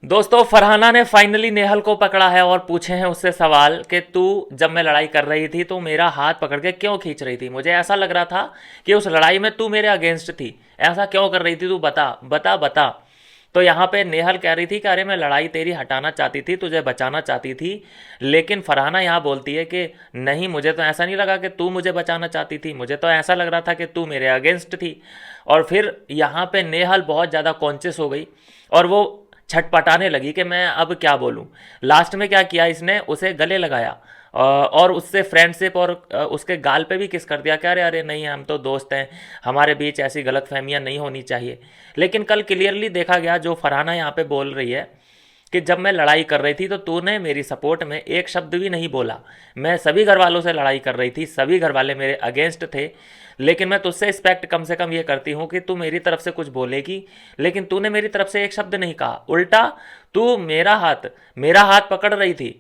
दोस्तों फरहाना ने फाइनली नेहल को पकड़ा है और पूछे हैं उससे सवाल कि तू जब मैं लड़ाई कर रही थी तो मेरा हाथ पकड़ के क्यों खींच रही थी। मुझे ऐसा लग रहा था कि उस लड़ाई में तू मेरे अगेंस्ट थी। ऐसा क्यों कर रही थी तू, बता बता बता। तो यहाँ पे नेहल कह रही थी कि अरे मैं लड़ाई तेरी हटाना चाहती थी, तुझे बचाना चाहती थी। लेकिन फरहाना यहाँ बोलती है कि नहीं, मुझे तो ऐसा नहीं लगा कि तू मुझे बचाना चाहती थी, मुझे तो ऐसा लग रहा था कि तू मेरे अगेंस्ट थी। और फिर यहाँ पे नेहल बहुत ज़्यादा कॉन्शियस हो गई और वो छटपटाने लगी कि मैं अब क्या बोलूं। लास्ट में क्या किया इसने, उसे गले लगाया और उससे फ्रेंडशिप और उसके गाल पे भी किस कर दिया कि अरे अरे नहीं, हम तो दोस्त हैं, हमारे बीच ऐसी गलत फहमियाँ नहीं होनी चाहिए। लेकिन कल क्लियरली देखा गया, जो फरहाना यहाँ पे बोल रही है कि जब मैं लड़ाई कर रही थी तो तूने मेरी सपोर्ट में एक शब्द भी नहीं बोला। मैं सभी घर वालों से लड़ाई कर रही थी, सभी घर वाले मेरे अगेंस्ट थे, लेकिन मैं तुझसे एक्सपेक्ट कम से कम ये करती हूँ कि तू मेरी तरफ से कुछ बोलेगी। लेकिन तूने मेरी तरफ से एक शब्द नहीं कहा, उल्टा तू मेरा हाथ पकड़ रही थी।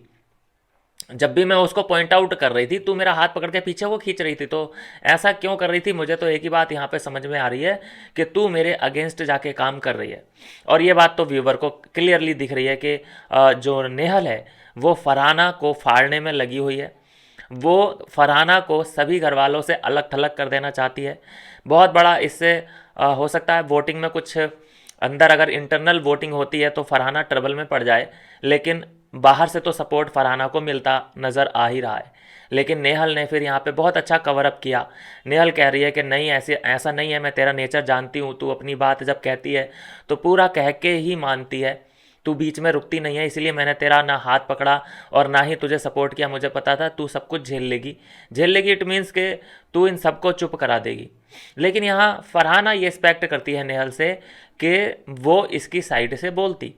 जब भी मैं उसको पॉइंट आउट कर रही थी तू मेरा हाथ पकड़ के पीछे वो खींच रही थी। तो ऐसा क्यों कर रही थी? मुझे तो एक ही बात यहाँ पे समझ में आ रही है कि तू मेरे अगेंस्ट जाके काम कर रही है। और ये बात तो व्यूवर को क्लियरली दिख रही है कि जो नेहल है वो फरहाना को फाड़ने में लगी हुई है। वो फरहाना को सभी घर वालों से अलग थलग कर देना चाहती है। बहुत बड़ा इससे हो सकता है वोटिंग में कुछ अंदर अगर इंटरनल वोटिंग होती है तो फरहाना ट्रबल में पड़ जाए, लेकिन बाहर से तो सपोर्ट फरहाना को मिलता नज़र आ ही रहा है। लेकिन नेहल ने फिर यहाँ पे बहुत अच्छा कवर अप किया। नेहल कह रही है कि नहीं, ऐसे ऐसा नहीं है, मैं तेरा नेचर जानती हूँ, तू अपनी बात जब कहती है तो पूरा कह के ही मानती है, तू बीच में रुकती नहीं है, इसलिए मैंने तेरा ना हाथ पकड़ा और ना ही तुझे सपोर्ट किया। मुझे पता था तू सब कुछ झेल लेगी। इट मीन्स के तू इन सबको चुप करा देगी। लेकिन यहाँ फरहाना ये एक्सपेक्ट करती है नेहल से कि वो इसकी साइड से बोलती,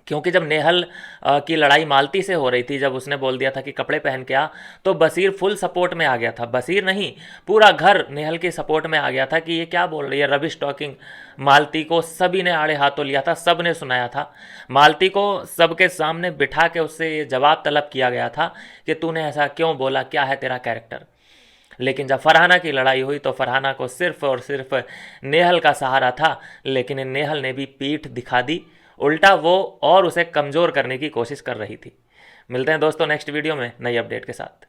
क्योंकि जब नेहल की लड़ाई मालती से हो रही थी, जब उसने बोल दिया था कि कपड़े पहन के आ, तो बसीर फुल सपोर्ट में आ गया था। बसीर नहीं, पूरा घर नेहल के सपोर्ट में आ गया था कि ये क्या बोल रही है, रबिश टॉकिंग। मालती को सभी ने आड़े हाथों लिया था, सब ने सुनाया था। मालती को सबके सामने बिठा के उससे ये जवाब तलब किया गया था कि तूने ऐसा क्यों बोला, क्या है तेरा कैरेक्टर। लेकिन जब फरहाना की लड़ाई हुई तो फरहाना को सिर्फ और सिर्फ नेहल का सहारा था, लेकिन नेहल ने भी पीठ दिखा दी। उल्टा वो और उसे कमज़ोर करने की कोशिश कर रही थी। मिलते हैं दोस्तों नेक्स्ट वीडियो में नई अपडेट के साथ।